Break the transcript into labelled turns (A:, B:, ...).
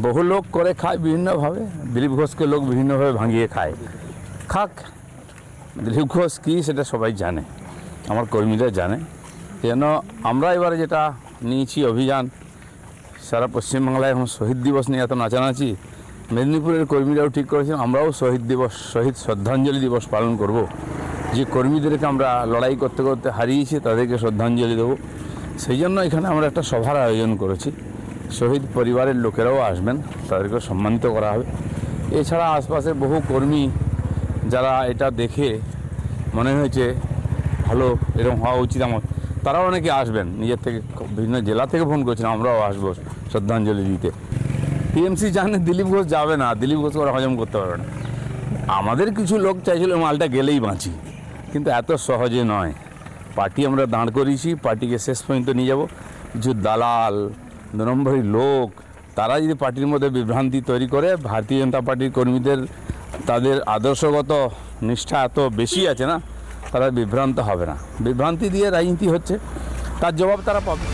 A: বহু লোক করে খায় বিভিন্নভাবে, দিলীপ ঘোষকে লোক বিভিন্নভাবে ভাঙিয়ে খায়, খাক। দিলীপ ঘোষ কী সেটা সবাই জানে, আমার কর্মীরা জানে। যেন আমরা এবারে যেটা নিয়েছি অভিযান, সারা পশ্চিমবাংলায় এখন শহীদ দিবস নিয়ে এত নাচানাচি, মেদিনীপুরের কর্মীরাও ঠিক করেছে আমরাও শহীদ দিবস, শহীদ শ্রদ্ধাঞ্জলি দিবস পালন করব। যে কর্মীদেরকে আমরা লড়াই করতে করতে হারিয়েছি তাদেরকে শ্রদ্ধাঞ্জলি দেবো। সেই জন্য এখানে আমরা একটা সভার আয়োজন করেছি। শহীদ পরিবারের লোকেরাও আসবেন, তাদেরকে সম্মানিত করা হবে। এছাড়া আশপাশের বহু কর্মী যারা এটা দেখে মনে হয়েছে ভালো, এরকম হওয়া উচিত আমার, তারাও অনেকে আসবেন নিজের থেকে, বিভিন্ন জেলা থেকে ফোন করছেন আমরাও আসবো শ্রদ্ধাঞ্জলি দিতে। টিএমসি জানে দিলীপ ঘোষ যাবে না, দিলীপ ঘোষ ওরা হজম করতে পারবে না। আমাদের কিছু লোক চাইছিল মালটা গেলেই বাঁচি, কিন্তু এত সহজে নয়। পার্টি আমরা দাঁড় করিয়েছি, পার্টিকে শেষ পর্যন্ত নিয়ে যাব। কিছু দালাল, 2 নম্বরই লোক, তারা যদি পার্টির মধ্যে বিভ্রান্তি তৈরি করে, ভারতীয় জনতা পার্টির কর্মীদের তাদের আদর্শগত নিষ্ঠা এত বেশি আছে না, তারা বিভ্রান্ত হবে না। বিভ্রান্তি দিয়ে রাজনীতি হচ্ছে, তার জবাব তারা পাবে।